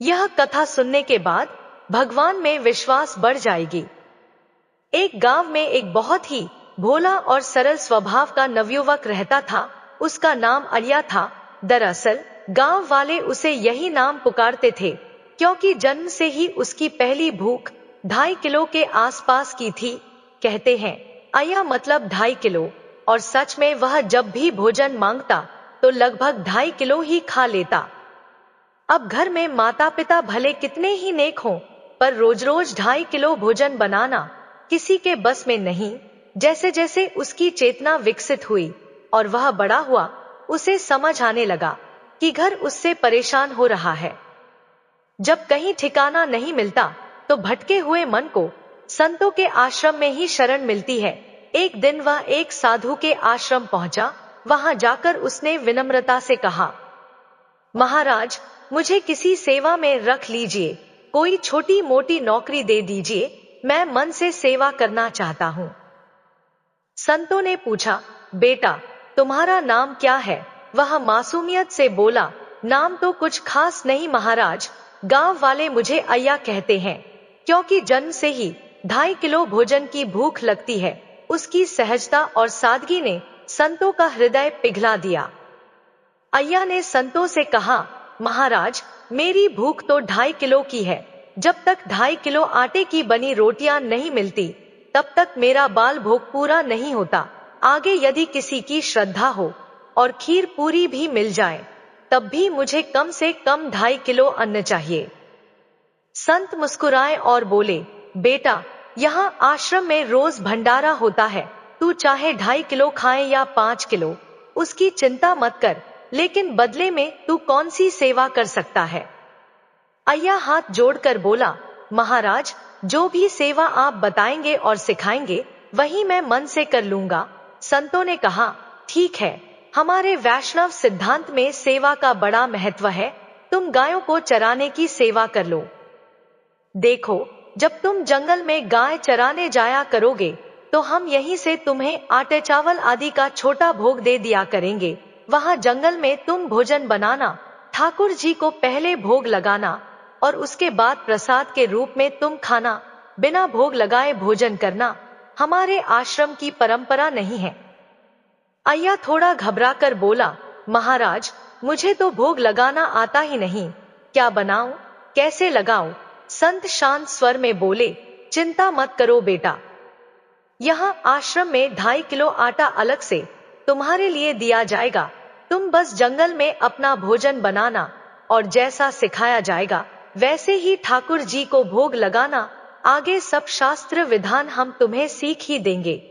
यह कथा सुनने के बाद भगवान में विश्वास बढ़ जाएगी। एक गांव में एक बहुत ही भोला और सरल स्वभाव का नवयुवक रहता था। उसका नाम अलिया था। दरअसल गांव वाले उसे यही नाम पुकारते थे क्योंकि जन्म से ही उसकी पहली भूख 2.5 किलो के आसपास की थी। कहते हैं अया मतलब 2.5 किलो, और सच में वह जब भी भोजन मांगता तो लगभग 2.5 किलो ही खा लेता। अब घर में माता पिता भले कितने ही नेक हों, पर रोज रोज 2.5 किलो भोजन बनाना किसी के बस में नहीं। जैसे जैसे उसकी चेतना विकसित हुई और वह बड़ा हुआ, उसे समझ आने लगा कि घर उससे परेशान हो रहा है। जब कहीं ठिकाना नहीं मिलता तो भटके हुए मन को संतों के आश्रम में ही शरण मिलती है। एक दिन वह एक साधु के आश्रम पहुंचा। वहां जाकर उसने विनम्रता से कहा, महाराज, मुझे किसी सेवा में रख लीजिए, कोई छोटी मोटी नौकरी दे दीजिए, मैं मन से सेवा करना चाहता हूं। संतों ने पूछा, बेटा तुम्हारा नाम क्या है? वह मासूमियत से बोला, नाम तो कुछ खास नहीं महाराज, गांव वाले मुझे अय्या कहते हैं क्योंकि जन्म से ही 2.5 किलो भोजन की भूख लगती है। उसकी सहजता और सादगी ने संतों का हृदय पिघला दिया। अय्या ने संतों से कहा, महाराज, मेरी भूख तो 2.5 किलो की है। जब तक 2.5 किलो आटे की बनी रोटियां नहीं मिलती तब तक मेरा बाल भोग पूरा नहीं होता। आगे यदि किसी की श्रद्धा हो और खीर पूरी भी मिल जाए तब भी मुझे कम से कम 2.5 किलो अन्न चाहिए। संत मुस्कुराए और बोले, बेटा यहाँ आश्रम में रोज भंडारा होता है, तू चाहे 2.5 किलो खाए या 5 किलो, उसकी चिंता मत कर, लेकिन बदले में तू कौन सी सेवा कर सकता है? अय्या हाथ जोड़कर बोला, महाराज, जो भी सेवा आप बताएंगे और सिखाएंगे वही मैं मन से कर लूंगा। संतों ने कहा, ठीक है, हमारे वैष्णव सिद्धांत में सेवा का बड़ा महत्व है, तुम गायों को चराने की सेवा कर लो। देखो, जब तुम जंगल में गाय चराने जाया करोगे तो हम यहीं से तुम्हें आटे चावल आदि का छोटा भोग दे दिया करेंगे। वहां जंगल में तुम भोजन बनाना, ठाकुर जी को पहले भोग लगाना और उसके बाद प्रसाद के रूप में तुम खाना, बिना भोग लगाए भोजन करना हमारे आश्रम की परंपरा नहीं है। अय्या थोड़ा घबराकर बोला, महाराज, मुझे तो भोग लगाना आता ही नहीं, क्या बनाऊं, कैसे लगाऊं? संत शांत स्वर में बोले, चिंता मत करो बेटा, यहाँ आश्रम में 2.5 किलो आटा अलग से तुम्हारे लिए दिया जाएगा। तुम बस जंगल में अपना भोजन बनाना और जैसा सिखाया जाएगा वैसे ही ठाकुर जी को भोग लगाना। आगे सब शास्त्र विधान हम तुम्हें सीख ही देंगे।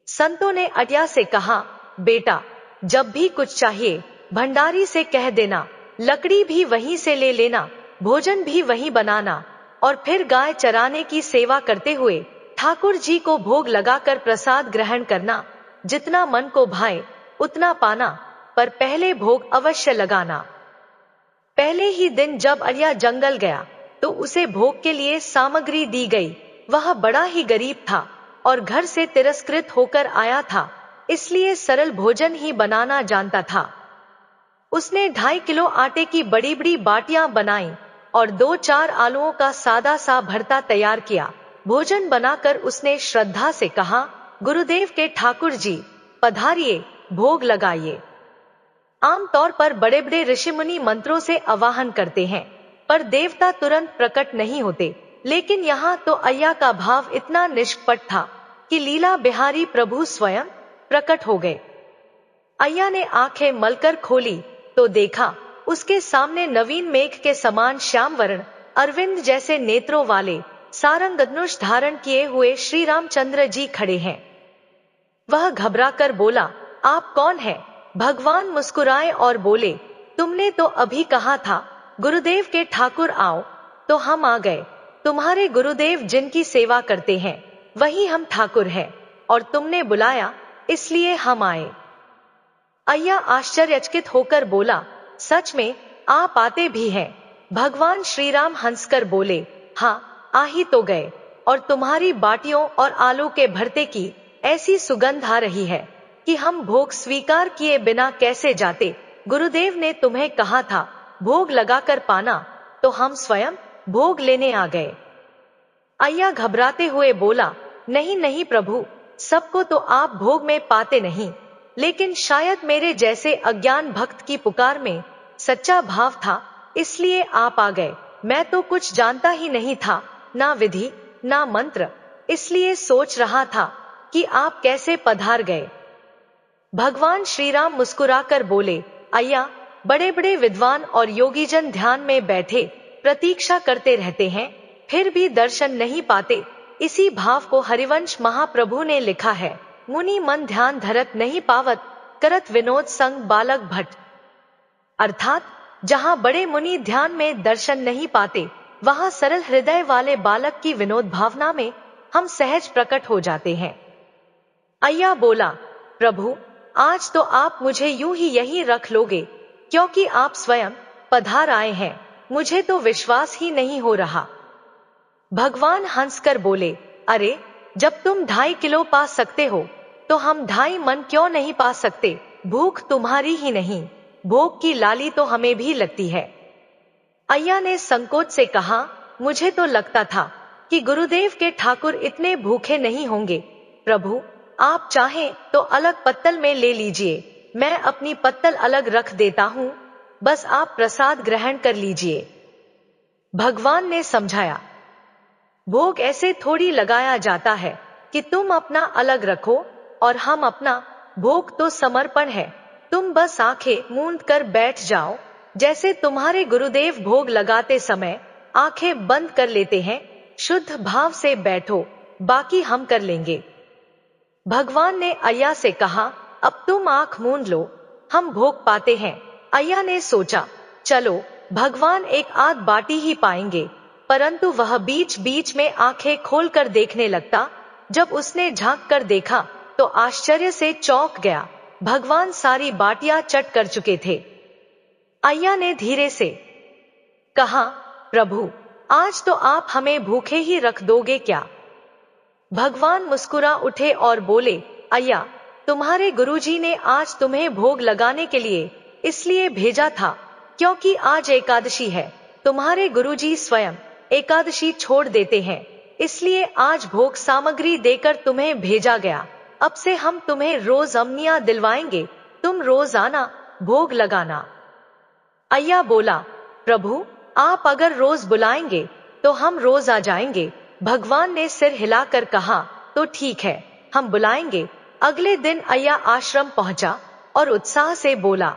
संतों ने अय्या से कहा, बेटा, जब भी कुछ चाहिए भंडारी से कह देना, लकड़ी भी वहीं से ले लेना, भोजन भी वहीं बनाना और फिर गाय चराने की सेवा करते हुए ठाकुर जी को भोग लगाकर प्रसाद ग्रहण करना। जितना मन को भाए उतना पाना, पर पहले भोग अवश्य लगाना। पहले ही दिन जब अय्या जंगल गया तो उसे भोग के लिए सामग्री दी गई। वह बड़ा ही गरीब था और घर से तिरस्कृत होकर आया था, इसलिए सरल भोजन ही बनाना जानता था। उसने 2.5 किलो आटे की बड़ी बड़ी बाटियां बनाई और 2-4 आलूओं का सादा सा भरता तैयार किया। भोजन बनाकर उसने श्रद्धा से कहा, गुरुदेव के ठाकुर जी पधारिए, भोग लगाइए। आमतौर पर बड़े बड़े ऋषि मुनि मंत्रों से आवाहन करते हैं पर देवता तुरंत प्रकट नहीं होते, लेकिन यहाँ तो अय्या का भाव इतना निष्कपट था कि लीला बिहारी प्रभु स्वयं प्रकट हो गए। अय्या ने आंखें मलकर खोली तो देखा उसके सामने नवीन मेघ के समान श्याम वर्ण, अरविंद जैसे नेत्रों वाले, सारंग धनुष धारण किए हुए श्री रामचंद्र जी खड़े हैं। वह घबराकर बोला, आप कौन हैं? भगवान मुस्कुराए और बोले, तुमने तो अभी कहा था गुरुदेव के ठाकुर आओ, तो हम आ गए। तुम्हारे गुरुदेव जिनकी सेवा करते हैं वही हम ठाकुर हैं, और तुमने बुलाया इसलिए हम आए। अय्या आश्चर्यचकित होकर बोला, सच में आप आते भी हैं? भगवान श्री राम हंसकर बोले, हाँ, आ ही तो गए, और तुम्हारी बाटियों और आलू के भरते की ऐसी सुगंध आ रही है कि हम भोग स्वीकार किए बिना कैसे जाते। गुरुदेव ने तुम्हें कहा था भोग लगाकर पाना, तो हम स्वयं भोग लेने आ गए। अय्या घबराते हुए बोला, नहीं नहीं प्रभु, सबको तो आप भोग में पाते नहीं, लेकिन शायद मेरे जैसे अज्ञान भक्त की पुकार में सच्चा भाव था, इसलिए आप आ गए। मैं तो कुछ जानता ही नहीं था, ना विधि ना मंत्र, इसलिए सोच रहा था कि आप कैसे पधार गए। भगवान श्री राम मुस्कुराकर बोले, अय्या, बड़े बड़े विद्वान और योगीजन ध्यान में बैठे प्रतीक्षा करते रहते हैं, फिर भी दर्शन नहीं पाते। इसी भाव को हरिवंश महाप्रभु ने लिखा है, मुनि मन ध्यान धरत नहीं पावत, करत विनोद संग बालक भट्ट। अर्थात जहाँ बड़े मुनि ध्यान में दर्शन नहीं पाते, वहाँ सरल हृदय वाले बालक की विनोद भावना में हम सहज प्रकट हो जाते हैं। अय्या बोला, प्रभु, आज तो आप मुझे यूं ही यहीं रख लोगे, क्योंकि आप स्वयं पधार आए हैं, मुझे तो विश्वास ही नहीं हो रहा। भगवान हंसकर बोले, अरे, जब तुम 2.5 किलो पा सकते हो, तो हम 2.5 मन क्यों नहीं पा सकते। भूख तुम्हारी ही नहीं, भोग की लाली तो हमें भी लगती है। अय्या ने संकोच से कहा, मुझे तो लगता था कि गुरुदेव के ठाकुर इतने भूखे नहीं होंगे। प्रभु, आप चाहें तो अलग पत्तल में ले लीजिए, मैं अपनी पत्तल अलग रख देता हूँ, बस आप प्रसाद ग्रहण कर लीजिए। भगवान ने समझाया, भोग ऐसे थोड़ी लगाया जाता है कि तुम अपना अलग रखो और हम अपना। भोग तो समर्पण है, तुम बस आंखें मूंद कर बैठ जाओ, जैसे तुम्हारे गुरुदेव भोग लगाते समय आंखें बंद कर लेते हैं। शुद्ध भाव से बैठो, बाकी हम कर लेंगे। भगवान ने अय्या से कहा, अब तुम आंख मूंद लो, हम भोग पाते हैं। अय्या ने सोचा, चलो, भगवान एक आध बाटी ही पाएंगे, परंतु वह बीच बीच में आंखें खोलकर देखने लगता। जब उसने झांक कर देखा तो आश्चर्य से चौंक गया, भगवान सारी बाटियां चट कर चुके थे। अय्या ने धीरे से कहा, प्रभु, आज तो आप हमें भूखे ही रख दोगे क्या। भगवान मुस्कुरा उठे और बोले, अय्या, तुम्हारे गुरुजी ने आज तुम्हें भोग लगाने के लिए इसलिए भेजा था क्योंकि आज एकादशी है। तुम्हारे गुरुजी स्वयं एकादशी छोड़ देते हैं, इसलिए आज भोग सामग्री देकर तुम्हें भेजा गया। अब से हम तुम्हें रोज अमनिया दिलवाएंगे, तुम रोज आना, भोग लगाना। अय्या बोला, प्रभु, आप अगर रोज बुलाएंगे तो हम रोज आ जाएंगे। भगवान ने सिर हिलाकर कहा, तो ठीक है, हम बुलाएंगे। अगले दिन अय्या आश्रम पहुंचा और उत्साह से बोला,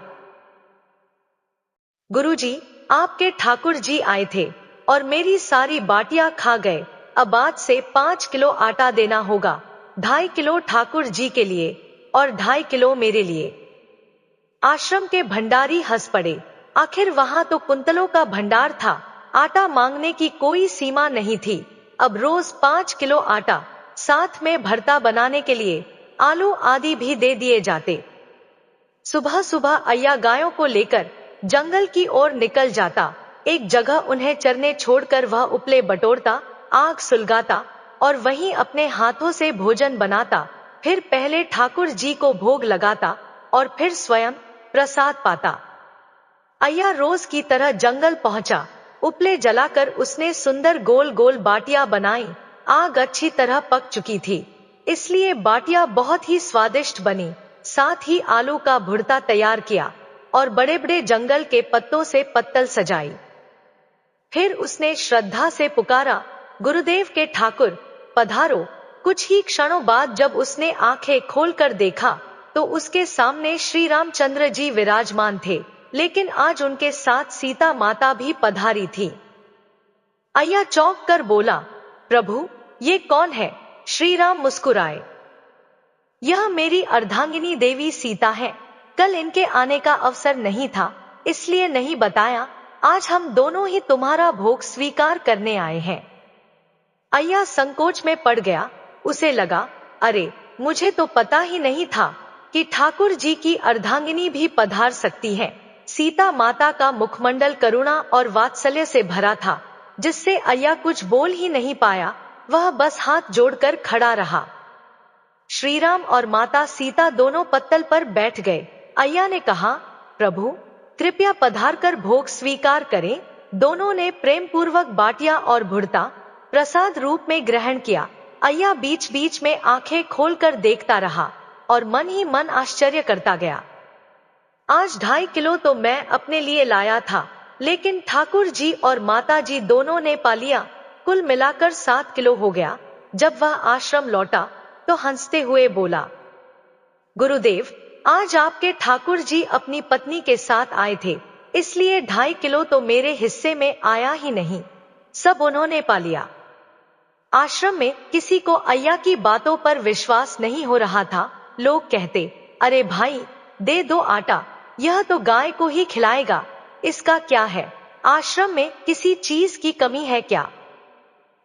गुरुजी, आपके ठाकुर जी आए थे और मेरी सारी बाटियां खा गए। अब आज से 5 किलो आटा देना होगा, 2.5 किलो ठाकुर जी के लिए और 2.5 किलो मेरे लिए। आश्रम के भंडारी हंस पड़े, आखिर वहां तो कुंतलों का भंडार था, आटा मांगने की कोई सीमा नहीं थी। अब रोज 5 किलो आटा, साथ में भरता बनाने के लिए आलू आदि भी दे दिए जाते। सुबह सुबह अय्या गायों को लेकर जंगल की ओर निकल जाता। एक जगह उन्हें चरने छोड़कर वह उपले बटोरता, आग सुलगाता और वहीं अपने हाथों से भोजन बनाता। फिर पहले ठाकुर जी को भोग लगाता और फिर स्वयं प्रसाद पाता। अय्या रोज की तरह जंगल पहुंचा, उपले जलाकर उसने सुंदर गोल गोल बाटियां बनाई। आग अच्छी तरह पक चुकी थी, इसलिए बाटियां बहुत ही स्वादिष्ट बनी। साथ ही आलू का भुर्ता तैयार किया और बड़े बड़े जंगल के पत्तों से पत्तल सजाई। फिर उसने श्रद्धा से पुकारा, गुरुदेव के ठाकुर, पधारो। कुछ ही क्षणों बाद जब उसने आंखें खोलकर देखा तो उसके सामने श्री रामचंद्र जी विराजमान थे, लेकिन आज उनके साथ सीता माता भी पधारी थी। अय्या चौंक कर बोला, प्रभु, ये कौन है। श्री राम मुस्कुराए, यह मेरी अर्धांगिनी देवी सीता है। कल इनके आने का अवसर नहीं था, इसलिए नहीं बताया। आज हम दोनों ही तुम्हारा भोग स्वीकार करने आए हैं। अय्या संकोच में पड़ गया, उसे लगा, अरे, मुझे तो पता ही नहीं था कि ठाकुर जी की अर्धांगिनी भी पधार सकती है। सीता माता का मुखमंडल करुणा और वात्सल्य से भरा था, जिससे अय्या कुछ बोल ही नहीं पाया, वह बस हाथ जोड़कर खड़ा रहा। श्रीराम और माता सीता दोनों पत्तल पर बैठ गए। अय्या ने कहा, प्रभु, कृपया पधार कर भोग स्वीकार करें। दोनों ने प्रेम पूर्वक बाटिया और भुड़ता प्रसाद रूप में ग्रहण किया। अय्या बीच बीच में आंखें खोलकर देखता रहा और मन ही मन आश्चर्य करता गया। आज 2.5 किलो तो मैं अपने लिए लाया था, लेकिन ठाकुर जी और माता जी दोनों ने पा लिया। कुल मिलाकर 7 किलो हो गया। जब वह आश्रम लौटा तो हंसते हुए बोला, गुरुदेव, आज आपके ठाकुर जी अपनी पत्नी के साथ आए थे, इसलिए 2.5 किलो तो मेरे हिस्से में आया ही नहीं, सब उन्होंने पा लिया। आश्रम में किसी को अय्या की बातों पर विश्वास नहीं हो रहा था। लोग कहते, अरे भाई, दे दो आटा, यह तो गाय को ही खिलाएगा, इसका क्या है, आश्रम में किसी चीज की कमी है क्या।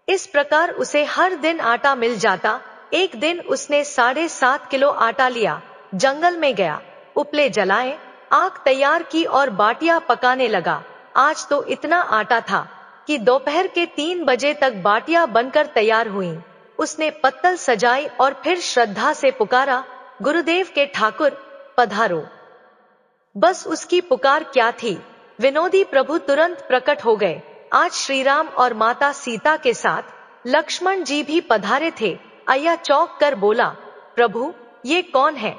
इस प्रकार उसे हर दिन आटा मिल जाता। एक दिन उसने 7.5 किलो आटा लिया, जंगल में गया, उपले जलाए, आग तैयार की और बाटियां पकाने लगा। आज तो इतना आटा था कि दोपहर के 3 बजे तक बाटियां बनकर तैयार हुईं। उसने पत्तल सजाई और फिर श्रद्धा से पुकारा, गुरुदेव के ठाकुर, पधारो। बस उसकी पुकार क्या थी, विनोदी प्रभु तुरंत प्रकट हो गए। आज श्री राम और माता सीता के साथ लक्ष्मण जी भी पधारे थे। अय्या चौंक कर बोला, प्रभु, ये कौन है।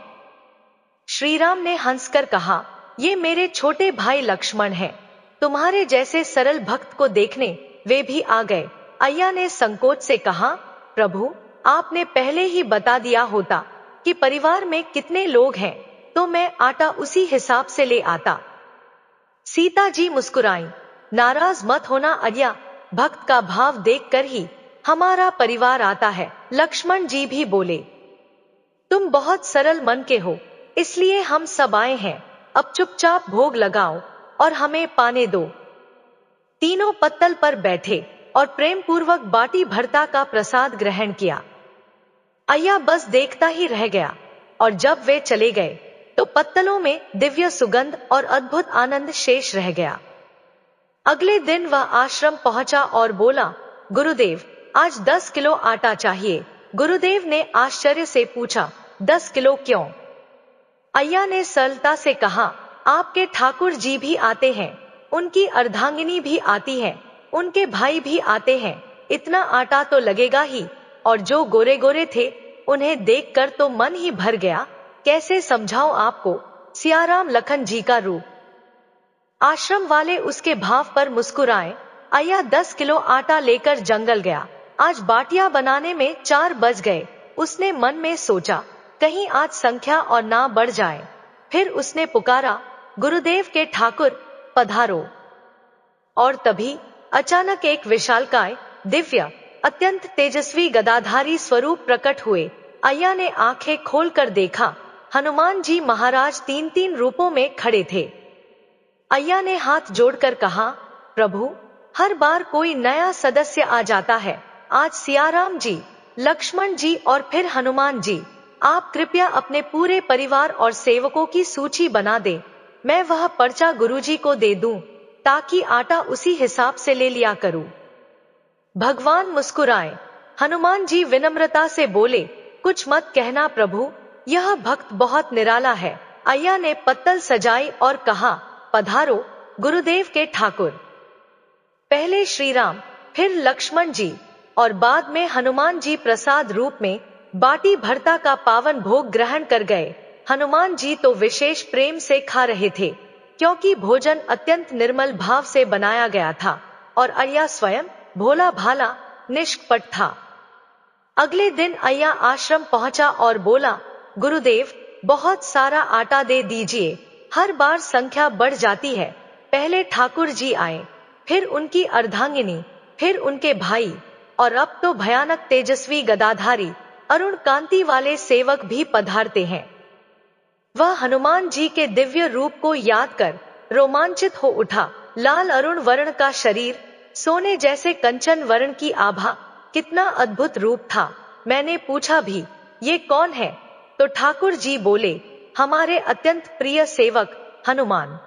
श्री राम ने हंसकर कहा, ये मेरे छोटे भाई लक्ष्मण हैं। तुम्हारे जैसे सरल भक्त को देखने वे भी आ गए। अय्या ने संकोच से कहा, प्रभु, आपने पहले ही बता दिया होता कि परिवार में कितने लोग हैं, तो मैं आटा उसी हिसाब से ले आता। सीता जी मुस्कुराईं, नाराज मत होना अय्या, भक्त का भाव देखकर ही हमारा परिवार आता है। लक्ष्मण जी भी बोले, तुम बहुत सरल मन के हो, इसलिए हम सब आए हैं। अब चुपचाप भोग लगाओ और हमें पाने दो। तीनों पत्तल पर बैठे और प्रेम पूर्वक बाटी भरता का प्रसाद ग्रहण किया। अय्या बस देखता ही रह गया, और जब वे चले गए तो पत्तलों में दिव्य सुगंध और अद्भुत आनंद शेष रह गया। अगले दिन वह आश्रम पहुंचा और बोला, गुरुदेव, आज 10 किलो आटा चाहिए। गुरुदेव ने आश्चर्य से पूछा, 10 किलो क्यों। अय्या ने सरलता से कहा, आपके ठाकुर जी भी आते हैं, उनकी अर्धांगिनी भी आती है, उनके भाई भी आते हैं, इतना आटा तो लगेगा ही। और जो गोरे गोरे थे, उन्हें देखकर तो मन ही भर गया। कैसे समझाऊं आपको सियाराम लखन जी का रूप। आश्रम वाले उसके भाव पर मुस्कुराए। अय्या 10 किलो आटा लेकर जंगल गया। आज बाटियां बनाने में 4 बज गए। उसने मन में सोचा, कहीं आज संख्या और ना बढ़ जाए। फिर उसने पुकारा, गुरुदेव के ठाकुर, पधारो। और तभी अचानक एक विशालकाय, दिव्य, अत्यंत तेजस्वी गदाधारी स्वरूप प्रकट हुए। अय्या ने आंखें खोलकर देखा, हनुमान जी महाराज 3-3 रूपों में खड़े थे। अय्या ने हाथ जोड़कर कहा, प्रभु, हर बार कोई नया सदस्य आ जाता है, आज सियाराम जी, लक्ष्मण जी और फिर हनुमान जी। आप कृपया अपने पूरे परिवार और सेवकों की सूची बना दें, मैं वह पर्चा गुरुजी को दे दूं, ताकि आटा उसी हिसाब से ले लिया करूं। भगवान मुस्कुराए। हनुमान जी विनम्रता से बोले, कुछ मत कहना प्रभु, यह भक्त बहुत निराला है। अय्या ने पत्तल सजाई और कहा, पधारो गुरुदेव के ठाकुर। पहले श्री राम, फिर लक्ष्मण जी और बाद में हनुमान जी प्रसाद रूप में बाटी भरता का पावन भोग ग्रहण कर गए। हनुमान जी तो विशेष प्रेम से खा रहे थे, क्योंकि भोजन अत्यंत निर्मल भाव से बनाया गया था और अय्या स्वयं भोला भाला निष्कपट था। अगले दिन अय्या आश्रम पहुंचा और बोला, गुरुदेव, बहुत सारा आटा दे दीजिए, हर बार संख्या बढ़ जाती है। पहले ठाकुर जी आए, फिर उनकी अर्धांगिनी, फिर उनके भाई, और अब तो भयानक तेजस्वी गदाधारी अरुण कांति वाले सेवक भी पधारते हैं। वह हनुमान जी के दिव्य रूप को याद कर रोमांचित हो उठा। लाल अरुण वर्ण का शरीर, सोने जैसे कंचन वर्ण की आभा, कितना अद्भुत रूप था। मैंने पूछा भी, ये कौन है, तो ठाकुर जी बोले, हमारे अत्यंत प्रिय सेवक हनुमान।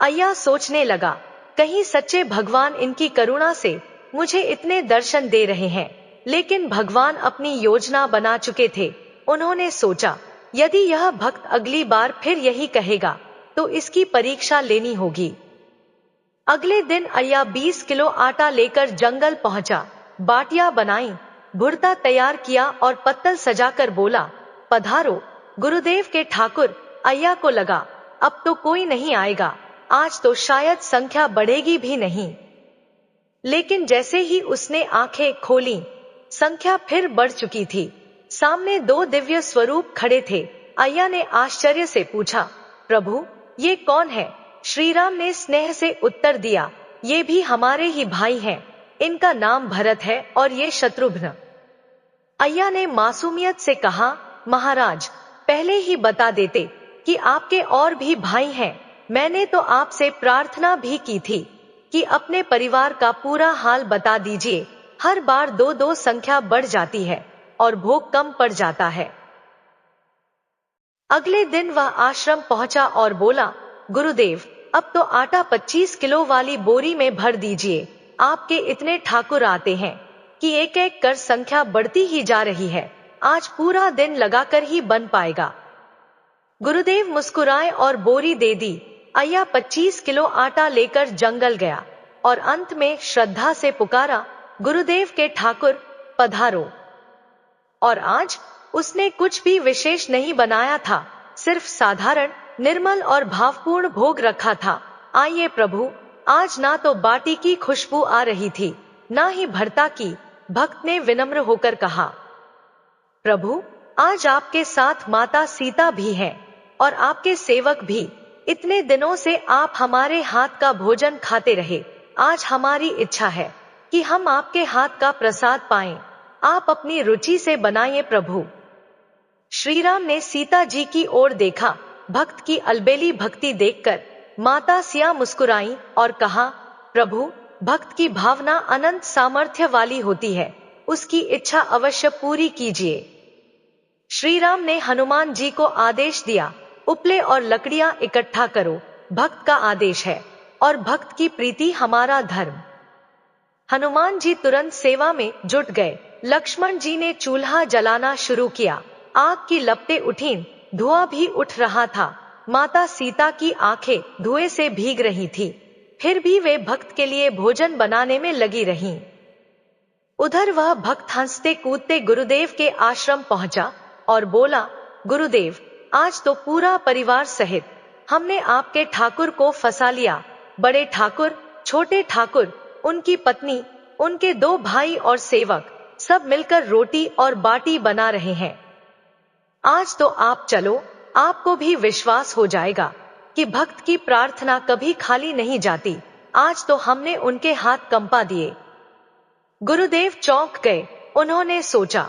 अय्या सोचने लगा, कहीं सच्चे भगवान इनकी करुणा से मुझे इतने दर्शन दे रहे हैं। लेकिन भगवान अपनी योजना बना चुके थे। उन्होंने सोचा, यदि यह भक्त अगली बार फिर यही कहेगा, तो इसकी परीक्षा लेनी होगी। अगले दिन अय्या 20 किलो आटा लेकर जंगल पहुंचा, बाटियां बनाई, भुर्ता तैयार किया और पत्तल सजाकर बोला, पधारो गुरुदेव के ठाकुर। अय्या को लगा अब तो कोई नहीं आएगा, आज तो शायद संख्या बढ़ेगी भी नहीं। लेकिन जैसे ही उसने आंखें खोली, संख्या फिर बढ़ चुकी थी। सामने 2 दिव्य स्वरूप खड़े थे। अय्या ने आश्चर्य से पूछा, प्रभु ये कौन है? श्रीराम ने स्नेह से उत्तर दिया, ये भी हमारे ही भाई हैं। इनका नाम भरत है और ये शत्रुघ्न। अय्या ने मासूमियत से कहा, महाराज पहले ही बता देते कि आपके और भी भाई हैं। मैंने तो आपसे प्रार्थना भी की थी कि अपने परिवार का पूरा हाल बता दीजिए। हर बार 2-2 संख्या बढ़ जाती है और भोग कम पड़ जाता है। अगले दिन वह आश्रम पहुंचा और बोला, गुरुदेव अब तो आटा 25 किलो वाली बोरी में भर दीजिए। आपके इतने ठाकुर आते हैं कि एक एक कर संख्या बढ़ती ही जा रही है। आज पूरा दिन लगाकर ही बन पाएगा। गुरुदेव मुस्कुराए और बोरी दे दी। अय्या 25 किलो आटा लेकर जंगल गया और अंत में श्रद्धा से पुकारा, गुरुदेव के ठाकुर पधारो। और आज उसने कुछ भी विशेष नहीं बनाया था, सिर्फ साधारण, निर्मल और भावपूर्ण भोग रखा था। आइए प्रभु, आज ना तो बाटी की खुशबू आ रही थी, ना ही भरता की। भक्त ने विनम्र होकर कहा, प्रभु आज आपके साथ माता सीता भी है और आपके सेवक भी। इतने दिनों से आप हमारे हाथ का भोजन खाते रहे। आज हमारी इच्छा है कि हम आपके हाथ का प्रसाद पाएं। आप अपनी रुचि से बनाइए प्रभु। श्रीराम ने सीता जी की ओर देखा। भक्त की अलबेली भक्ति देखकर माता सिया मुस्कुराई और कहा, प्रभु भक्त की भावना अनंत सामर्थ्य वाली होती है, उसकी इच्छा अवश्य पूरी कीजिए। श्रीराम ने हनुमान जी को आदेश दिया, उपले और लकड़ियां इकट्ठा करो। भक्त का आदेश है और भक्त की प्रीति हमारा धर्म। हनुमान जी तुरंत सेवा में जुट गए। लक्ष्मण जी ने चूल्हा जलाना शुरू किया। आग की लपटें उठीं, धुआं भी उठ रहा था। माता सीता की आंखें धुएं से भीग रही थी, फिर भी वे भक्त के लिए भोजन बनाने में लगी रहीं। उधर वह भक्त हंसते कूदते गुरुदेव के आश्रम पहुंचा और बोला, गुरुदेव आज तो पूरा परिवार सहित हमने आपके ठाकुर को फंसा लिया। बड़े ठाकुर, छोटे ठाकुर, उनकी पत्नी, उनके 2 भाई और सेवक सब मिलकर रोटी और बाटी बना रहे हैं। आज तो आप चलो, आपको भी विश्वास हो जाएगा कि भक्त की प्रार्थना कभी खाली नहीं जाती। आज तो हमने उनके हाथ कंपा दिए। गुरुदेव चौंक गए। उन्होंने सोचा,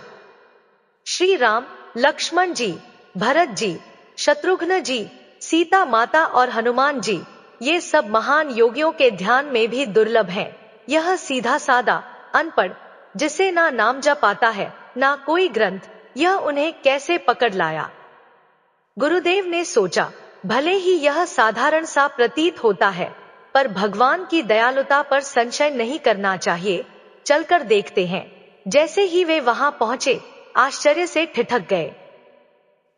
श्री राम, लक्ष्मण जी, भरत जी, शत्रुघ्न जी, सीता माता और हनुमान जी, ये सब महान योगियों के ध्यान में भी दुर्लभ हैं। यह सीधा सादा अनपढ़, जिसे ना नाम जप आता है ना कोई ग्रंथ, यह उन्हें कैसे पकड़ लाया? गुरुदेव ने सोचा, भले ही यह साधारण सा प्रतीत होता है, पर भगवान की दयालुता पर संशय नहीं करना चाहिए। चलकर देखते हैं। जैसे ही वे वहां पहुंचे, आश्चर्य से ठिठक गए।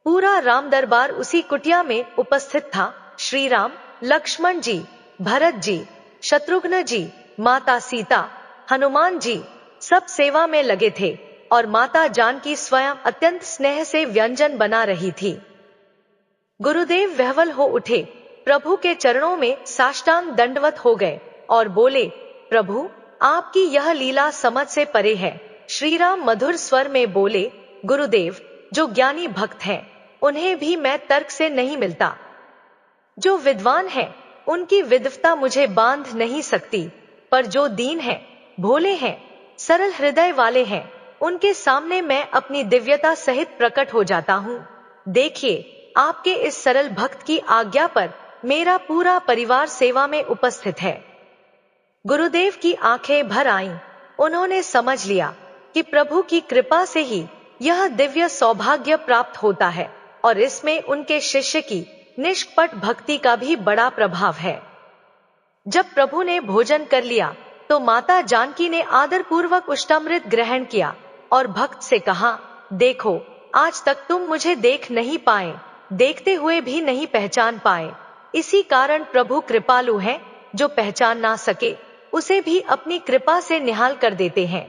पूरा राम दरबार उसी कुटिया में उपस्थित था। श्री राम, लक्ष्मण जी, भरत जी, शत्रुघ्न जी, माता सीता, हनुमान जी सब सेवा में लगे थे और माता जानकी स्वयं अत्यंत स्नेह से व्यंजन बना रही थी। गुरुदेव विह्वल हो उठे, प्रभु के चरणों में साष्टांग दंडवत हो गए और बोले, प्रभु आपकी यह लीला समझ से परे है। श्रीराम मधुर स्वर में बोले, गुरुदेव जो ज्ञानी भक्त हैं, उन्हें भी मैं तर्क से नहीं मिलता। जो विद्वान हैं, उनकी विद्वता मुझे बांध नहीं सकती, पर जो दीन हैं, भोले हैं, सरल हृदय वाले हैं, उनके सामने मैं अपनी दिव्यता सहित प्रकट हो जाता हूँ। देखिए, आपके इस सरल भक्त की आज्ञा पर मेरा पूरा परिवार सेवा में उपस्थित है। गुरुदेव की आंखें भर आईं। उन्होंने समझ लिया कि प्रभु की कृपा से ही यह दिव्य सौभाग्य प्राप्त होता है और इसमें उनके शिष्य की निष्कपट भक्ति का भी बड़ा प्रभाव है। जब प्रभु ने भोजन कर लिया तो माता जानकी ने आदरपूर्वक उष्टामृत ग्रहण किया और भक्त से कहा, देखो आज तक तुम मुझे देख नहीं पाए, देखते हुए भी नहीं पहचान पाए। इसी कारण प्रभु कृपालु हैं। जो पहचान ना सके उसे भी अपनी कृपा से निहाल कर देते हैं।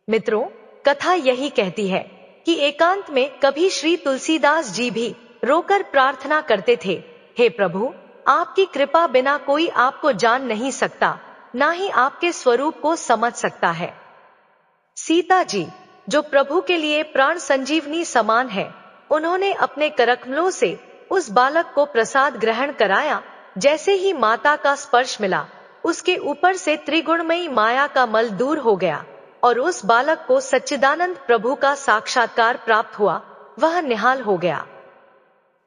मित्रों, कथा यही कहती है कि एकांत में कभी श्री तुलसीदास जी भी रोकर प्रार्थना करते थे, हे प्रभु, आपकी कृपा बिना कोई आपको जान नहीं सकता, ना ही आपके स्वरूप को समझ सकता है। सीता जी, जो प्रभु के लिए प्राण संजीवनी समान है, उन्होंने अपने करकमलों से उस बालक को प्रसाद ग्रहण कराया। जैसे ही माता का स्पर्श मिला, उसके ऊपर से त्रिगुणमयी माया का मल दूर हो गया और उस बालक को सच्चिदानंद प्रभु का साक्षात्कार प्राप्त हुआ। वह निहाल हो गया।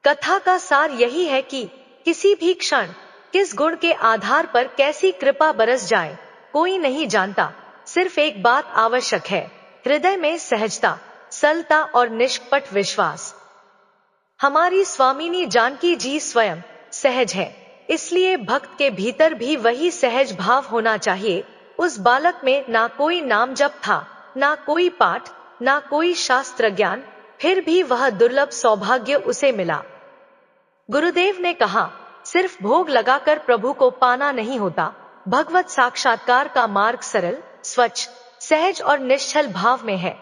कथा का सार यही है कि किसी भी क्षण किस गुण के आधार पर कैसी कृपा बरस जाए, कोई नहीं जानता। सिर्फ एक बात आवश्यक है, हृदय में सहजता, सरलता और निष्कपट विश्वास। हमारी स्वामिनी जानकी जी स्वयं सहज है, इसलिए भक्त के भीतर भी वही सहज भाव होना चाहिए। उस बालक में ना कोई नाम जप था, ना कोई पाठ, ना कोई शास्त्र ज्ञान, फिर भी वह दुर्लभ सौभाग्य उसे मिला। गुरुदेव ने कहा, सिर्फ भोग लगाकर प्रभु को पाना नहीं होता, भगवत साक्षात्कार का मार्ग सरल, स्वच्छ, सहज और निश्चल भाव में है।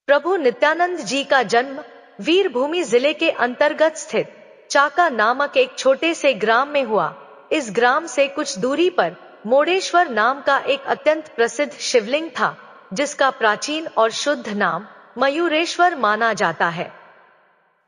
प्रभु नित्यानंद जी का जन्म वीरभूमि जिले के अंतर्गत स्थित चाका नामक एक छोटे से ग्राम में हुआ। इस ग्राम से कुछ दूरी पर मोडेश्वर नाम का एक अत्यंत प्रसिद्ध शिवलिंग था, जिसका प्राचीन और शुद्ध नाम मयूरेश्वर माना जाता है।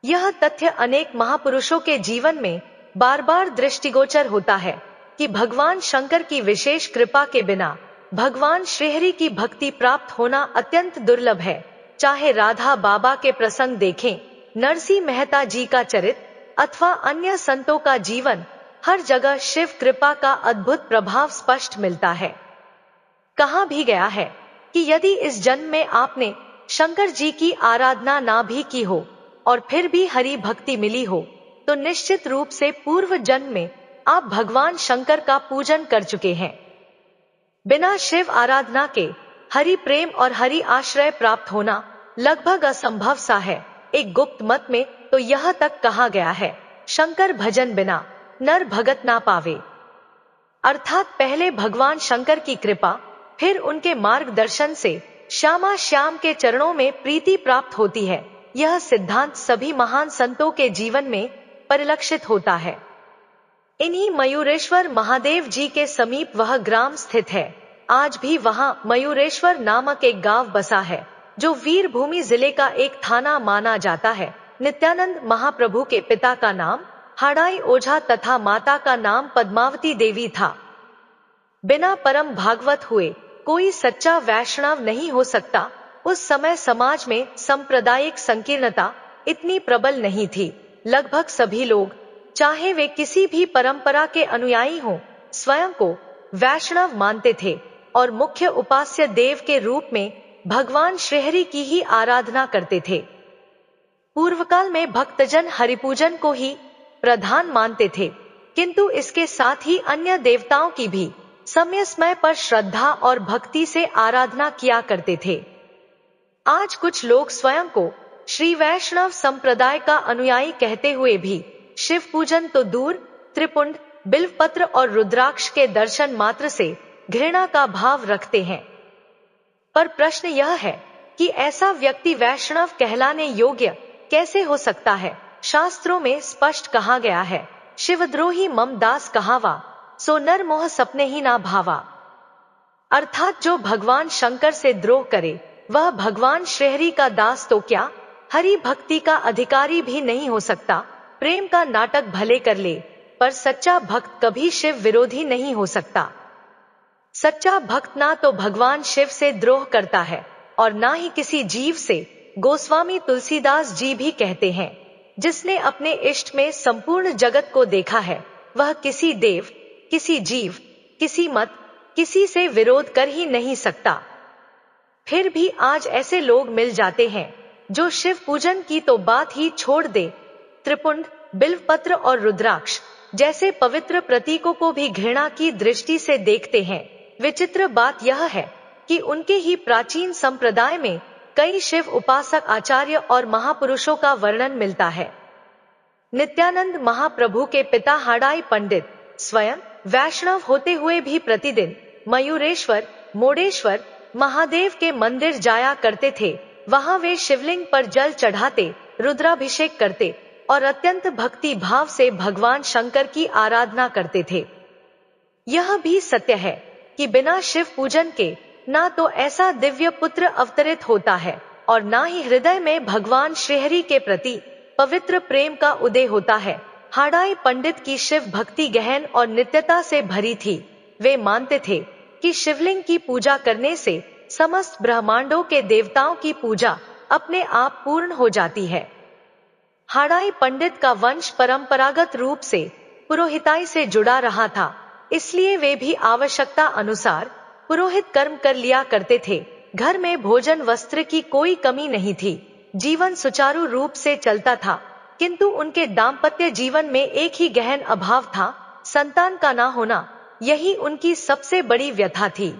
यह तथ्य अनेक महापुरुषों के जीवन में बार बार दृष्टिगोचर होता है कि भगवान शंकर की विशेष कृपा के बिना भगवान श्रीहरि की भक्ति प्राप्त होना अत्यंत दुर्लभ है। चाहे राधा बाबा के प्रसंग देखें, नरसिंह मेहता जी का चरित्र अथवा अन्य संतों का जीवन, हर जगह शिव कृपा का अद्भुत प्रभाव स्पष्ट मिलता है। कहा भी गया है कि यदि इस जन्म में आपने शंकर जी की आराधना ना भी की हो और फिर भी हरि भक्ति मिली हो, तो निश्चित रूप से पूर्व जन्म में आप भगवान शंकर का पूजन कर चुके हैं। बिना शिव आराधना के हरि प्रेम और हरि आश्रय प्राप्त होना लगभग असंभव सा है। एक गुप्त मत में तो यह तक कहा गया है, शंकर भजन बिना नर भगत ना पावे। अर्थात पहले भगवान शंकर की कृपा, फिर उनके मार्गदर्शन से श्यामा श्याम के चरणों में प्रीति प्राप्त होती है। यह सिद्धांत सभी महान संतों के जीवन में परिलक्षित होता है। इन्हीं मयूरेश्वर महादेव जी के समीप वह ग्राम स्थित है। आज भी वहां मयूरेश्वर नामक एक गांव बसा है, जो वीरभूमि जिले का एक थाना माना जाता है। नित्यानंद महाप्रभु के पिता का नाम हाड़ाई ओझा तथा माता का नाम पद्मावती देवी था। बिना परम भागवत हुए कोई सच्चा वैष्णव नहीं हो सकता। उस समय समाज में सांप्रदायिक संकीर्णता इतनी प्रबल नहीं थी। लगभग सभी लोग, चाहे वे किसी भी परंपरा के अनुयायी हों, स्वयं को वैष्णव मानते थे और मुख्य उपास्य देव के रूप में भगवान श्रीहरि की ही आराधना करते थे। पूर्वकाल में भक्तजन हरिपूजन को ही प्रधान मानते थे, किंतु इसके साथ ही अन्य देवताओं की भी समय समय पर श्रद्धा और भक्ति से आराधना किया करते थे। आज कुछ लोग स्वयं को श्री वैष्णव संप्रदाय का अनुयायी कहते हुए भी शिव पूजन तो दूर, त्रिपुंड, बिल्वपत्र और रुद्राक्ष के दर्शन मात्र से घृणा का भाव रखते हैं। पर प्रश्न यह है कि ऐसा व्यक्ति वैष्णव कहलाने योग्य कैसे हो सकता है? शास्त्रों में स्पष्ट कहा गया है, शिवद्रोही मम दास कहावा, सो नर मोह सपने ही ना भावा। अर्थात जो भगवान शंकर से द्रोह करे, वह भगवान श्रीहरि का दास तो क्या, हरि भक्ति का अधिकारी भी नहीं हो सकता। प्रेम का नाटक भले कर ले, पर सच्चा भक्त कभी शिव विरोधी नहीं हो सकता। सच्चा भक्त ना तो भगवान शिव से द्रोह करता है और ना ही किसी जीव से। गोस्वामी तुलसीदास जी भी कहते हैं, जिसने अपने इष्ट में संपूर्ण जगत को देखा है, वह किसी देव, किसी जीव, किसी मत, किसी से विरोध कर ही नहीं सकता। फिर भी आज ऐसे लोग मिल जाते हैं जो शिव पूजन की तो बात ही छोड़ दे, त्रिपुंड, बिल्वपत्र और रुद्राक्ष जैसे पवित्र प्रतीकों को भी घृणा की दृष्टि से देखते हैं। विचित्र बात यह है कि उनके ही प्राचीन संप्रदाय में कई शिव उपासक आचार्य और महापुरुषों का वर्णन मिलता है। नित्यानंद महाप्रभु के पिता हाड़ाई पंडित स्वयं वैष्णव होते हुए भी प्रतिदिन मयूरेश्वर, मोडेश्वर महादेव के मंदिर जाया करते थे। वहां वे शिवलिंग पर जल चढ़ाते, रुद्राभिषेक करते और अत्यंत भक्ति भाव से भगवान शंकर की आराधना करते थे। यह भी सत्य है कि बिना शिव पूजन के ना तो ऐसा दिव्य पुत्र अवतरित होता है और ना ही हृदय में भगवान श्रीहरि के प्रति पवित्र प्रेम का उदय होता है। हाड़ाई पंडित की शिव भक्ति गहन और नित्यता से भरी थी। वे मानते थे कि शिवलिंग की पूजा करने से समस्त ब्रह्मांडों के देवताओं की पूजा अपने आप पूर्ण हो जाती है। हाड़ाई पंडित का वंश परंपरागत रूप से पुरोहिताई से जुड़ा रहा था, इसलिए वे भी आवश्यकता अनुसार पुरोहित कर्म कर लिया करते थे। घर में भोजन वस्त्र की कोई कमी नहीं थी। जीवन सुचारू रूप से चलता था, किंतु उनके दाम्पत्य जीवन में एक ही गहन अभाव था, संतान का ना होना। यही उनकी सबसे बड़ी व्यथा थी।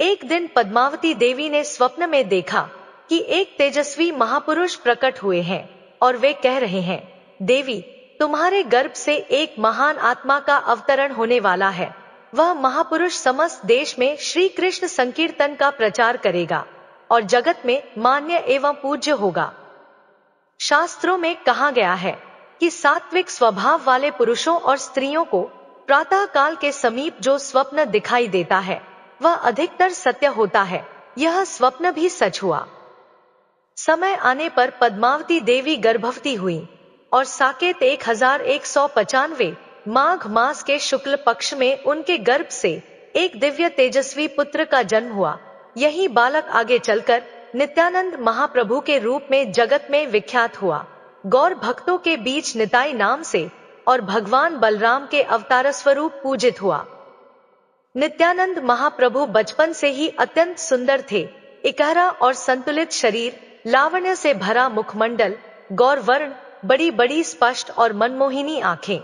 एक दिन पद्मावती देवी ने स्वप्न में देखा कि एक तेजस्वी महापुरुष प्रकट हुए हैं और वे कह रहे हैं, देवी, तुम्हारे गर्भ से एक महान आत्मा का अवतरण होने वाला है। वह महापुरुष समस्त देश में श्री कृष्ण संकीर्तन का प्रचार करेगा और जगत में मान्य एवं पूज्य होगा। शास्त्रों में कहा गया है कि सात्विक स्वभाव वाले पुरुषों और स्त्रियों को प्रातः काल के समीप जो स्वप्न दिखाई देता है वह अधिकतर सत्य होता है। यह स्वप्न भी सच हुआ। समय आने पर पद्मावती देवी गर्भवती हुई और साकेत 1195 माघ मास के शुक्ल पक्ष में उनके गर्भ से एक दिव्य तेजस्वी पुत्र का जन्म हुआ। यही बालक आगे चलकर नित्यानंद महाप्रभु के रूप में जगत में विख्यात हुआ। गौर भक्तों के बीच निताई नाम से और भगवान बलराम के अवतार स्वरूप पूजित हुआ। नित्यानंद महाप्रभु बचपन से ही अत्यंत सुंदर थे। इकहरा और संतुलित शरीर, लावण्य से भरा मुखमंडल, गौर वर्ण, बड़ी बड़ी स्पष्ट और मनमोहिनी आंखें।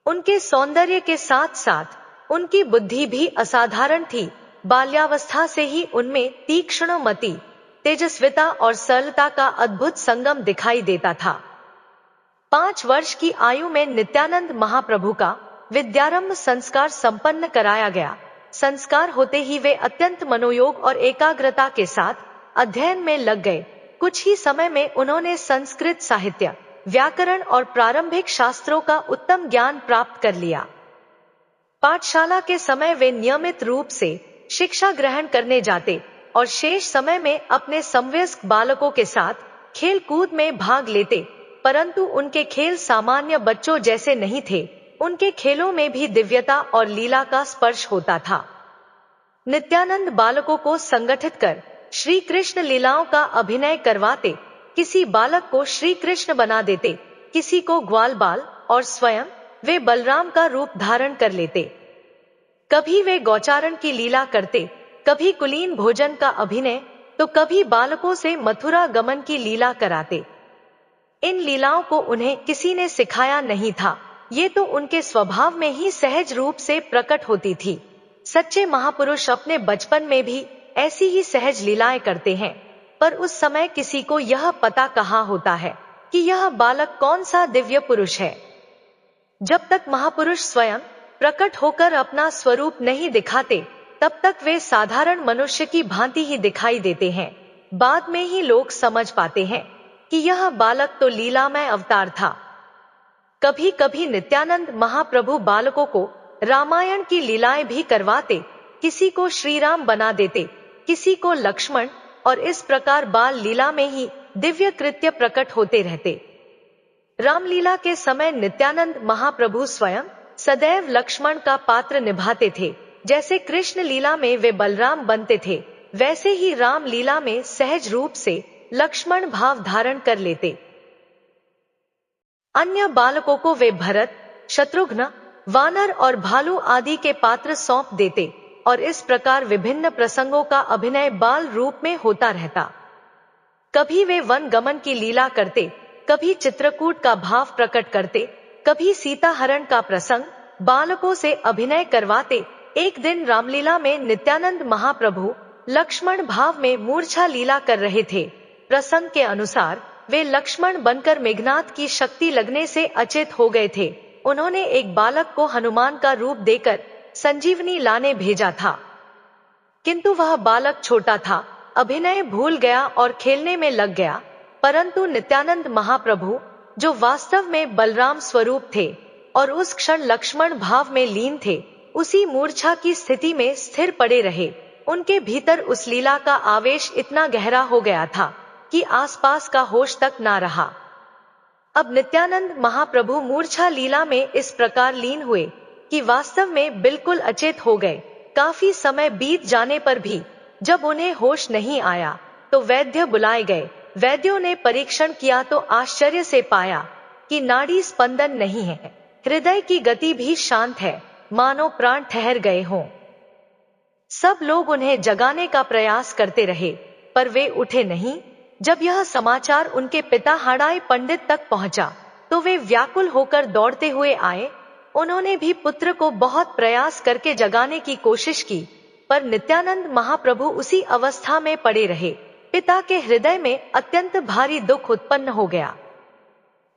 उनके सौंदर्य के साथ साथ उनकी बुद्धि भी असाधारण थी। बाल्यावस्था से ही उनमें तीक्ष्ण मति, तेजस्विता और सरलता का अद्भुत संगम दिखाई देता था। 5 वर्ष की आयु में नित्यानंद महाप्रभु का विद्यारंभ संस्कार संपन्न कराया गया। संस्कार होते ही वे अत्यंत मनोयोग और एकाग्रता के साथ अध्ययन में लग गए। कुछ ही समय में उन्होंने संस्कृत साहित्य, व्याकरण और प्रारंभिक शास्त्रों का उत्तम ज्ञान प्राप्त कर लिया। पाठशाला के समय वे नियमित रूप से शिक्षा ग्रहण करने जाते और शेष समय में अपने समवयस्क बालकों के साथ खेल कूद में भाग लेते, परंतु उनके खेल सामान्य बच्चों जैसे नहीं थे। उनके खेलों में भी दिव्यता और लीला का स्पर्श होता था। नित्यानंद बालकों को संगठित कर श्री कृष्ण लीलाओं का अभिनय करवाते, किसी बालक को श्री कृष्ण बना देते, किसी को ग्वाल बाल और स्वयं वे बलराम का रूप धारण कर लेते। कभी वे गौचारण की लीला करते, कभी कुलीन भोजन का अभिनय, तो कभी बालकों से मथुरा गमन की लीला कराते। इन लीलाओं को उन्हें किसी ने सिखाया नहीं था, ये तो उनके स्वभाव में ही सहज रूप से प्रकट होती थी। सच्चे महापुरुष अपने बचपन में भी ऐसी ही सहज लीलाएं करते हैं, पर उस समय किसी को यह पता कहाँ होता है कि यह बालक कौन सा दिव्य पुरुष है। जब तक महापुरुष स्वयं प्रकट होकर अपना स्वरूप नहीं दिखाते, तब तक वे साधारण मनुष्य की भांति ही दिखाई देते हैं। बाद में ही लोग समझ पाते हैं कि यह बालक तो लीलामय अवतार था। कभी कभी नित्यानंद महाप्रभु बालकों को रामायण की लीलाएं भी करवाते, किसी को श्री राम बना देते, किसी को लक्ष्मण, और इस प्रकार बाल लीला में ही दिव्य कृत्य प्रकट होते रहते। रामलीला के समय नित्यानंद महाप्रभु स्वयं सदैव लक्ष्मण का पात्र निभाते थे। जैसे कृष्ण लीला में वे बलराम बनते थे, वैसे ही राम लीला में सहज रूप से लक्ष्मण भाव धारण कर लेते। अन्य बालकों को वे भरत, शत्रुघ्न, वानर और भालू आदि के पात्र सौंप देते और इस प्रकार विभिन्न प्रसंगों का अभिनय बाल रूप में होता रहता। कभी वे वन गमन की लीला करते, कभी चित्रकूट का भाव प्रकट करते, कभी सीता हरण का प्रसंग बालकों से अभिनय करवाते। एक दिन रामलीला में नित्यानंद महाप्रभु लक्ष्मण भाव में मूर्छा लीला कर रहे थे। प्रसंग के अनुसार वे लक्ष्मण बनकर मेघनाथ की शक्ति लगने से अचेत हो गए थे। उन्होंने एक बालक को हनुमान का रूप देकर संजीवनी लाने भेजा था, किंतु वह बालक छोटा था, अभिनय भूल गया और खेलने में लग गया। परंतु नित्यानंद महाप्रभु, जो वास्तव में बलराम स्वरूप थे और उस क्षण लक्ष्मण भाव में लीन थे, उसी मूर्छा की स्थिति में स्थिर पड़े रहे। उनके भीतर उस लीला का आवेश इतना गहरा हो गया था कि आसपास का होश तक ना रहा। अब नित्यानंद महाप्रभु मूर्छा लीला में इस प्रकार लीन हुए कि वास्तव में बिल्कुल अचेत हो गए। काफी समय बीत जाने पर भी जब उन्हें होश नहीं आया तो वैद्य बुलाए गए। वैद्यों ने परीक्षण किया तो आश्चर्य से पाया कि नाड़ी स्पंदन नहीं है, हृदय की गति भी शांत है, मानो प्राण ठहर गए हों। सब लोग उन्हें जगाने का प्रयास करते रहे, पर वे उठे नहीं। जब यह समाचार उनके पिता हाड़ाई पंडित तक पहुंचा तो वे व्याकुल होकर दौड़ते हुए आए। उन्होंने भी पुत्र को बहुत प्रयास करके जगाने की कोशिश की, पर नित्यानंद महाप्रभु उसी अवस्था में पड़े रहे। पिता के हृदय में अत्यंत भारी दुख उत्पन्न हो गया।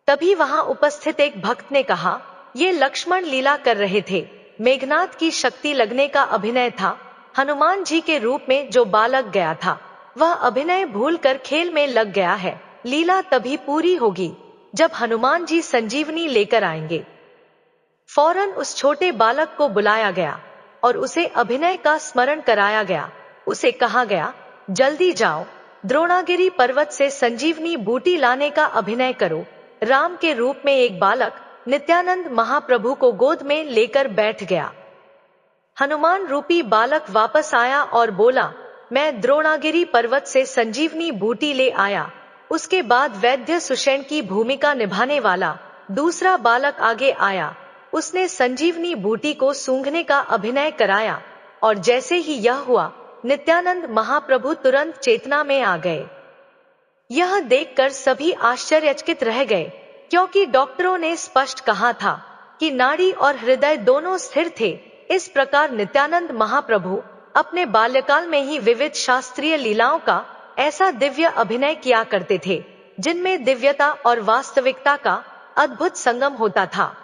तभी वहां उपस्थित एक भक्त ने कहा, ये लक्ष्मण लीला कर रहे थे, मेघनाथ की शक्ति लगने का अभिनय था। हनुमान जी के रूप में जो बालक गया था वह अभिनय भूलकर खेल में लग गया है। लीला तभी पूरी होगी जब हनुमान जी संजीवनी लेकर आएंगे। फौरन उस छोटे बालक को बुलाया गया और उसे अभिनय का स्मरण कराया गया। उसे कहा गया, जल्दी जाओ, द्रोणागिरी पर्वत से संजीवनी बूटी लाने का अभिनय करो। राम के रूप में एक बालक नित्यानंद महाप्रभु को गोद में लेकर बैठ गया। हनुमान रूपी बालक वापस आया और बोला, मैं द्रोणागिरी पर्वत से संजीवनी बूटी ले आया। उसके बाद वैद्य सुषेण की भूमिका निभाने वाला दूसरा बालक आगे आया। उसने संजीवनी बूटी को सूंघने का अभिनय कराया और जैसे ही यह हुआ, नित्यानंद महाप्रभु तुरंत चेतना में आ गए। यह देखकर सभी आश्चर्यचकित रह गए, क्योंकि डॉक्टरों ने स्पष्ट कहा था कि नाड़ी और हृदय दोनों स्थिर थे। इस प्रकार नित्यानंद महाप्रभु अपने बाल्यकाल में ही विविध शास्त्रीय लीलाओं का ऐसा दिव्य अभिनय किया करते थे, जिनमें दिव्यता और वास्तविकता का अद्भुत संगम होता था।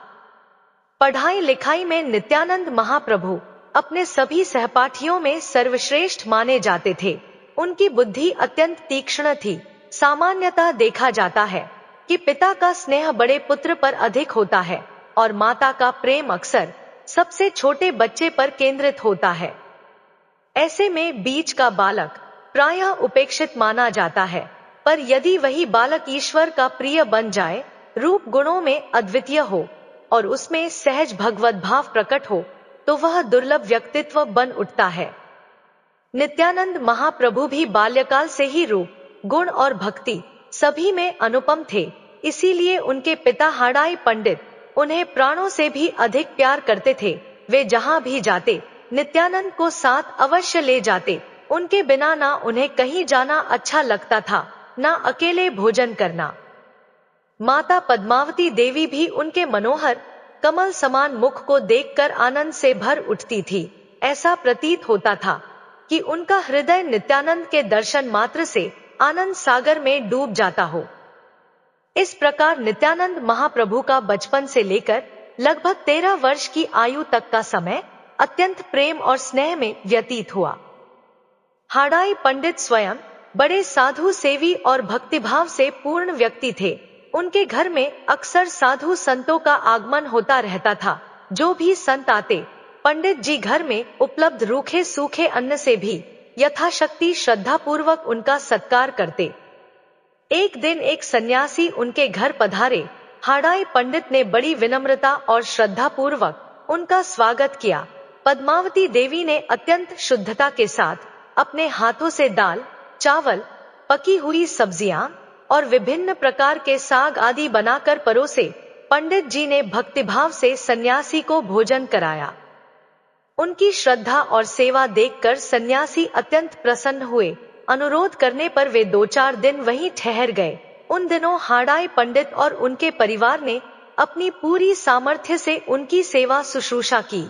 पढ़ाई लिखाई में नित्यानंद महाप्रभु अपने सभी सहपाठियों में सर्वश्रेष्ठ माने जाते थे। उनकी बुद्धि अत्यंत तीक्ष्ण थी। सामान्यतः देखा जाता है कि पिता का स्नेह बड़े पुत्र पर अधिक होता है और माता का प्रेम अक्सर सबसे छोटे बच्चे पर केंद्रित होता है। ऐसे में बीच का बालक प्रायः उपेक्षित माना जाता है, पर यदि वही बालक ईश्वर का प्रिय बन जाए, रूप गुणों में अद्वितीय हो और उसमें सहज भगवत भाव प्रकट हो, तो वह दुर्लभ व्यक्तित्व बन उठता है। नित्यानंद महाप्रभु भी बाल्यकाल से ही रूप, गुण और भक्ति सभी में अनुपम थे। इसीलिए उनके पिता हाड़ाई पंडित उन्हें प्राणों से भी अधिक प्यार करते थे। वे जहां भी जाते, नित्यानंद को साथ अवश्य ले जाते। उनके बिना ना उन्हें कहीं जाना अच्छा लगता था, ना अकेले भोजन करना। माता पद्मावती देवी भी उनके मनोहर कमल समान मुख को देखकर आनंद से भर उठती थी। ऐसा प्रतीत होता था कि उनका हृदय नित्यानंद के दर्शन मात्र से आनंद सागर में डूब जाता हो। इस प्रकार नित्यानंद महाप्रभु का बचपन से लेकर लगभग 13 वर्ष की आयु तक का समय अत्यंत प्रेम और स्नेह में व्यतीत हुआ। हाड़ाई पंडित स्वयं बड़े साधु सेवी और भक्तिभाव से पूर्ण व्यक्ति थे। उनके घर में अक्सर साधु संतों का आगमन होता रहता था। जो भी संत आते, पंडित जी घर में उपलब्ध रूखे सूखे अन्न से भी यथाशक्ति श्रद्धापूर्वक उनका सत्कार करते। एक दिन एक सन्यासी उनके घर पधारे। हाड़ाई पंडित ने बड़ी विनम्रता और श्रद्धापूर्वक उनका स्वागत किया। पद्मावती देवी ने अत्यंत शुद्धता के साथ अपने हाथों से दाल, चावल, पकी हुई सब्जियां और विभिन्न प्रकार के साग आदि बनाकर परोसे। पंडित जी ने भक्तिभाव से सन्यासी को भोजन कराया। उनकी श्रद्धा और सेवा देखकर सन्यासी अत्यंत प्रसन्न हुए। अनुरोध करने पर वे 2-4 दिन वहीं ठहर गए। उन दिनों हाड़ाई पंडित और उनके परिवार ने अपनी पूरी सामर्थ्य से उनकी सेवा शुश्रूषा की।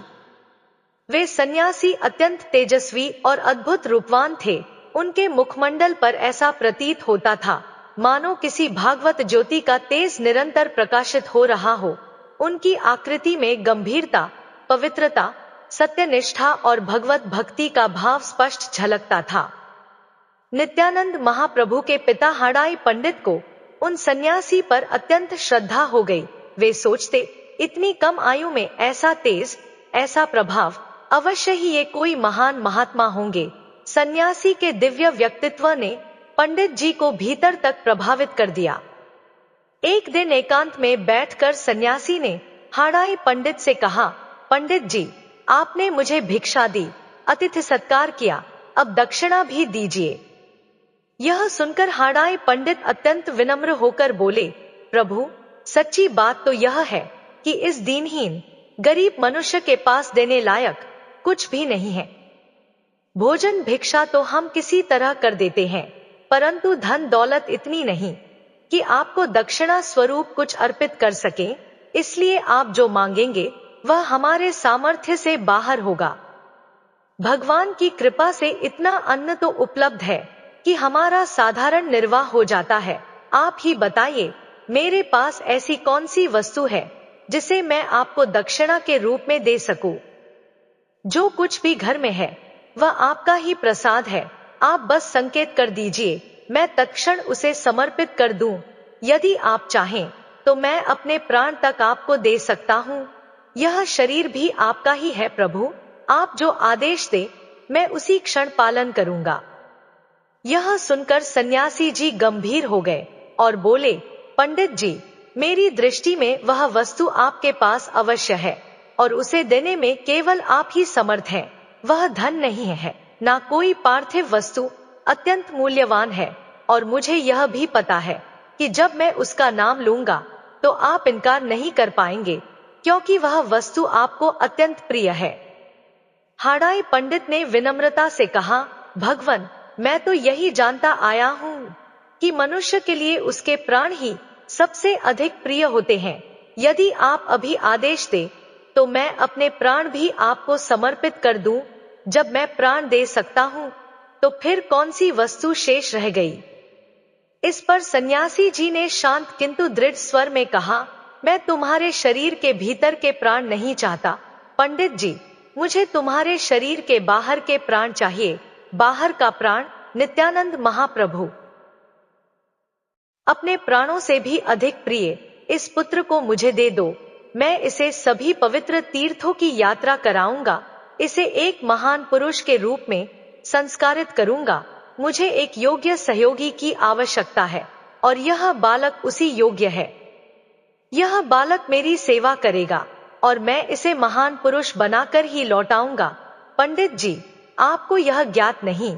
वे सन्यासी अत्यंत तेजस्वी और अद्भुत रूपवान थे। उनके मुखमंडल पर ऐसा प्रतीत होता था मानो किसी भागवत ज्योति का तेज निरंतर प्रकाशित हो रहा हो। उनकी आकृति में गंभीरता, पवित्रता, सत्यनिष्ठा और भगवत भक्ति का भाव स्पष्ट झलकता था। नित्यानंद महाप्रभु के पिता हाड़ाई पंडित को उन सन्यासी पर अत्यंत श्रद्धा हो गई। वे सोचते, इतनी कम आयु में ऐसा तेज, ऐसा प्रभाव, अवश्य ही ये कोई महान महात्मा होंगे। सन्यासी के दिव्य व्यक्तित्व ने पंडित जी को भीतर तक प्रभावित कर दिया। एक दिन एकांत में बैठकर सन्यासी ने हाड़ाई पंडित से कहा, पंडित जी, आपने मुझे भिक्षा दी, अतिथि सत्कार किया, अब दक्षिणा भी दीजिए। यह सुनकर हाड़ाई पंडित अत्यंत विनम्र होकर बोले, प्रभु, सच्ची बात तो यह है कि इस दीनहीन गरीब मनुष्य के पास देने लायक कुछ भी नहीं है। भोजन भिक्षा तो हम किसी तरह कर देते हैं, परंतु धन दौलत इतनी नहीं कि आपको दक्षिणा स्वरूप कुछ अर्पित कर सके। इसलिए आप जो मांगेंगे वह हमारे सामर्थ्य से बाहर होगा। भगवान की कृपा से इतना अन्न तो उपलब्ध है कि हमारा साधारण निर्वाह हो जाता है। आप ही बताइए, मेरे पास ऐसी कौन सी वस्तु है जिसे मैं आपको दक्षिणा के रूप में दे सकूं। जो कुछ भी घर में है वह आपका ही प्रसाद है। आप बस संकेत कर दीजिए, मैं तत्क्षण उसे समर्पित कर दूं। यदि आप चाहें तो मैं अपने प्राण तक आपको दे सकता हूं। यह शरीर भी आपका ही है प्रभु, आप जो आदेश दे मैं उसी क्षण पालन करूंगा। यह सुनकर सन्यासी जी गंभीर हो गए और बोले, पंडित जी, मेरी दृष्टि में वह वस्तु आपके पास अवश्य है और उसे देने में केवल आप ही समर्थ हैं। वह धन नहीं है, ना कोई पार्थिव वस्तु, अत्यंत मूल्यवान है और मुझे यह भी पता है कि जब मैं उसका नाम लूंगा तो आप इनकार नहीं कर पाएंगे, क्योंकि वह वस्तु आपको अत्यंत प्रिय है। हाड़ाई पंडित ने विनम्रता से कहा, भगवन, मैं तो यही जानता आया हूं कि मनुष्य के लिए उसके प्राण ही सबसे अधिक प्रिय होते हैं। यदि आप अभी आदेश दे तो मैं अपने प्राण भी आपको समर्पित कर दूं। जब मैं प्राण दे सकता हूं तो फिर कौन सी वस्तु शेष रह गई। इस पर सन्यासी जी ने शांत किंतु दृढ़ स्वर में कहा, मैं तुम्हारे शरीर के भीतर के प्राण नहीं चाहता पंडित जी, मुझे तुम्हारे शरीर के बाहर के प्राण चाहिए। बाहर का प्राण, नित्यानंद महाप्रभु अपने प्राणों से भी अधिक प्रिय इस पुत्र को मुझे दे दो। मैं इसे सभी पवित्र तीर्थों की यात्रा कराऊंगा, इसे एक महान पुरुष के रूप में संस्कारित करूंगा। मुझे एक योग्य सहयोगी की आवश्यकता है और यह बालक उसी योग्य है। यह बालक मेरी सेवा करेगा और मैं इसे महान पुरुष बनाकर ही लौटाऊंगा। पंडित जी, आपको यह ज्ञात नहीं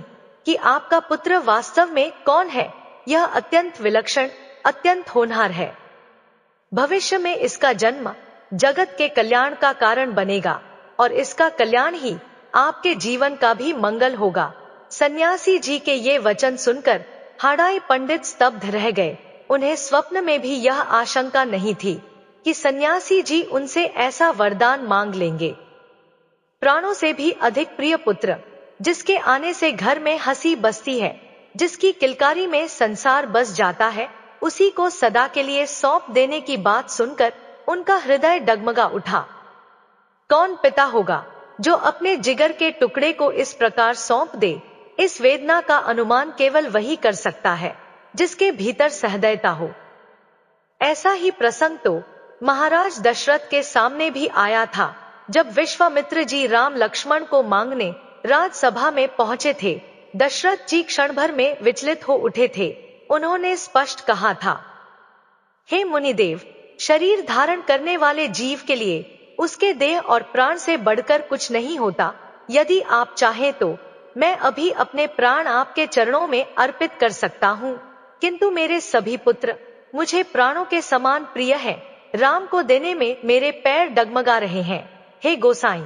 कि आपका पुत्र वास्तव में कौन है। यह अत्यंत विलक्षण, अत्यंत होनहार है। भविष्य में इसका जन्म जगत के कल्याण का कारण बनेगा और इसका कल्याण ही आपके जीवन का भी मंगल होगा। सन्यासी जी के ये वचन सुनकर हाड़ाई पंडित स्तब्ध रह गए। उन्हें स्वप्न में भी यह आशंका नहीं थी कि सन्यासी जी उनसे ऐसा वरदान मांग लेंगे। प्राणों से भी अधिक प्रिय पुत्र, जिसके आने से घर में हंसी बसती है, जिसकी किलकारी में संसार बस जाता है, उसी को सदा के लिए सौंप देने की बात सुनकर उनका हृदय डगमगा उठा। कौन पिता होगा जो अपने जिगर के टुकड़े को इस प्रकार सौंप दे। इस वेदना का अनुमान केवल वही कर सकता है जिसके भीतर सहृदयता हो। ऐसा ही प्रसंग तो महाराज दशरथ के सामने भी आया था, जब विश्वामित्र जी राम लक्ष्मण को मांगने राजसभा में पहुंचे थे। दशरथ जी क्षण भर में विचलित हो उठे थे। उन्होंने स्पष्ट कहा था, हे मुनिदेव, शरीर धारण करने वाले जीव के लिए उसके देह और प्राण से बढ़कर कुछ नहीं होता। यदि आप चाहें तो मैं अभी अपने प्राण आपके चरणों में अर्पित कर सकता हूँ, किंतु मेरे सभी पुत्र मुझे प्राणों के समान प्रिय हैं। राम को देने में मेरे पैर डगमगा रहे हैं। हे गोसाई।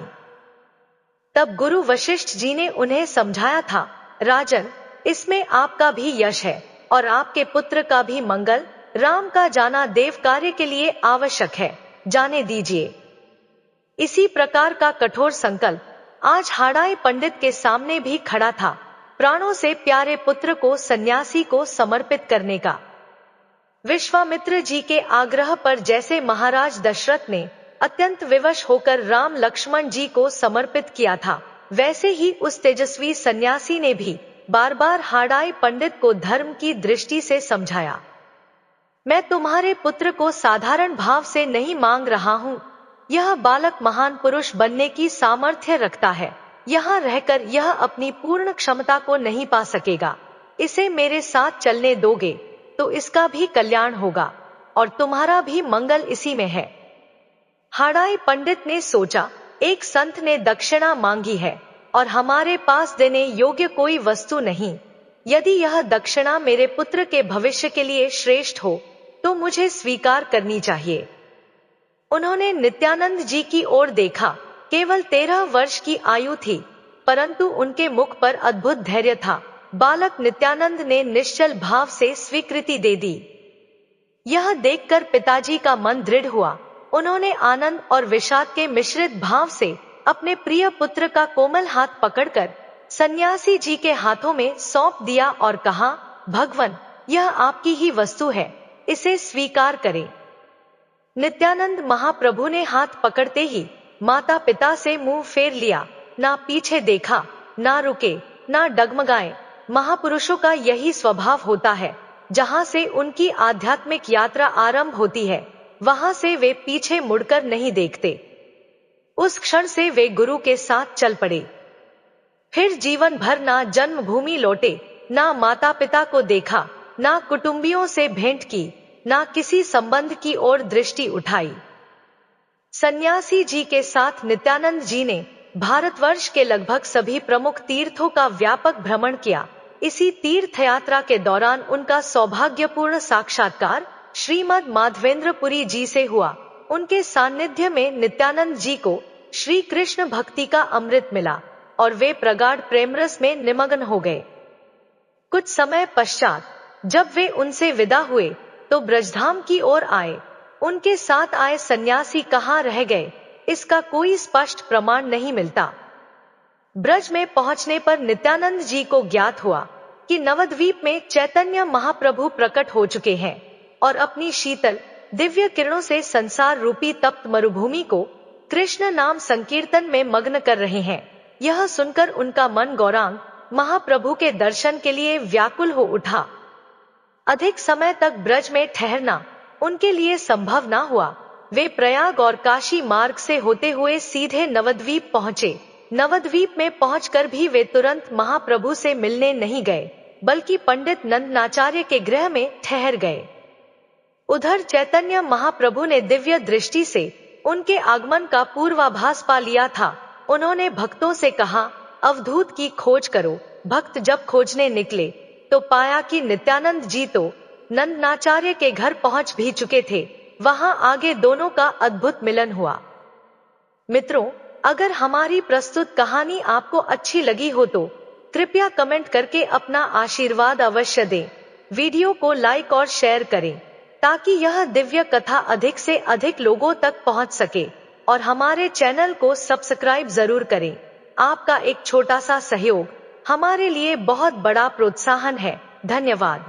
तब गुरु वशिष्ठ जी ने उन्हें समझाया था, राजन, इसमें आपका भी यश है और आपके पुत्र का भी मंगल। राम का जाना देव कार्य के लिए आवश्यक है, जाने दीजिए। इसी प्रकार का कठोर संकल्प आज हाड़ाई पंडित के सामने भी खड़ा था, प्राणों से प्यारे पुत्र को सन्यासी को समर्पित करने का। विश्वामित्र जी के आग्रह पर जैसे महाराज दशरथ ने अत्यंत विवश होकर राम लक्ष्मण जी को समर्पित किया था, वैसे ही उस तेजस्वी सन्यासी ने भी बार बार हाड़ाई पंडित को धर्म की दृष्टि से समझाया। मैं तुम्हारे पुत्र को साधारण भाव से नहीं मांग रहा हूँ। यह बालक महान पुरुष बनने की सामर्थ्य रखता है। यहाँ रहकर यह अपनी पूर्ण क्षमता को नहीं पा सकेगा। इसे मेरे साथ चलने दोगे तो इसका भी कल्याण होगा और तुम्हारा भी मंगल इसी में है। हाड़ाई पंडित ने सोचा, एक संत ने दक्षिणा मांगी है और हमारे पास देने योग्य कोई वस्तु नहीं। यदि यह दक्षिणा मेरे पुत्र के भविष्य के लिए श्रेष्ठ हो तो मुझे स्वीकार करनी चाहिए। उन्होंने नित्यानंद जी की ओर देखा। केवल 13 वर्ष की आयु थी, परंतु उनके मुख पर अद्भुत धैर्य था। बालक नित्यानंद ने निश्चल भाव से स्वीकृति दे दी। यह देखकर पिताजी का मन दृढ़ हुआ। उन्होंने आनंद और विषाद के मिश्रित भाव से अपने प्रिय पुत्र का कोमल हाथ पकड़कर सन्यासी जी के हाथों में सौंप दिया और कहा, भगवन, यह आपकी ही वस्तु है, इसे स्वीकार करें। नित्यानंद महाप्रभु ने हाथ पकड़ते ही माता पिता से मुंह फेर लिया, ना पीछे देखा, ना रुके, ना डगमगाए। महापुरुषों का यही स्वभाव होता है। जहां से उनकी आध्यात्मिक यात्रा आरंभ होती है, वहां से वे पीछे मुड़कर नहीं देखते। उस क्षण से वे गुरु के साथ चल पड़े। फिर जीवन भर ना जन्मभूमि लौटे, ना माता पिता को देखा, ना कुटुंबियों से भेंट की, ना किसी संबंध की ओर दृष्टि उठाई। सन्यासी जी के साथ नित्यानंद जी ने भारतवर्ष के लगभग सभी प्रमुख तीर्थों का व्यापक भ्रमण किया। इसी तीर्थ यात्रा के दौरान उनका सौभाग्यपूर्ण साक्षात्कार श्रीमद् माधवेंद्रपुरी जी से हुआ। उनके सान्निध्य में नित्यानंद जी को श्री कृष्ण भक्ति का अमृत मिला और वे प्रगाढ़ प्रेमरस में निमग्न हो गए। कुछ समय पश्चात जब वे उनसे विदा हुए तो ब्रजधाम की ओर आए। उनके साथ आए सन्यासी कहाँ रह गए, इसका कोई स्पष्ट प्रमाण नहीं मिलता। ब्रज में पहुंचने पर नित्यानंद जी को ज्ञात हुआ कि नवद्वीप में चैतन्य महाप्रभु प्रकट हो चुके हैं और अपनी शीतल दिव्य किरणों से संसार रूपी तप्त मरुभूमि को कृष्ण नाम संकीर्तन में मग्न कर रहे हैं। यह सुनकर उनका मन गौरांग महाप्रभु के दर्शन के लिए व्याकुल हो उठा। अधिक समय तक ब्रज में ठहरना उनके लिए संभव न हुआ। वे प्रयाग और काशी मार्ग से होते हुए सीधे नवद्वीप पहुंचे। नवद्वीप में पहुंचकर भी वे तुरंत महाप्रभु से मिलने नहीं गए, बल्कि पंडित नंदनाचार्य के गृह में ठहर गए। उधर चैतन्य महाप्रभु ने दिव्य दृष्टि से उनके आगमन का पूर्वाभास पा लिया था। उन्होंने भक्तों से कहा, अवधूत की खोज करो। भक्त जब खोजने निकले तो पाया कि नित्यानंद जी तो नंदनाचार्य के घर पहुंच भी चुके थे। वहां आगे दोनों का अद्भुत मिलन हुआ। मित्रों, अगर हमारी प्रस्तुत कहानी आपको अच्छी लगी हो तो कृपया कमेंट करके अपना आशीर्वाद अवश्य दें। वीडियो को लाइक और शेयर करें ताकि यह दिव्य कथा अधिक से अधिक लोगों तक पहुंच सके और हमारे चैनल को सब्सक्राइब जरूर करें। आपका एक छोटा सा सहयोग हमारे लिए बहुत बड़ा प्रोत्साहन है। धन्यवाद।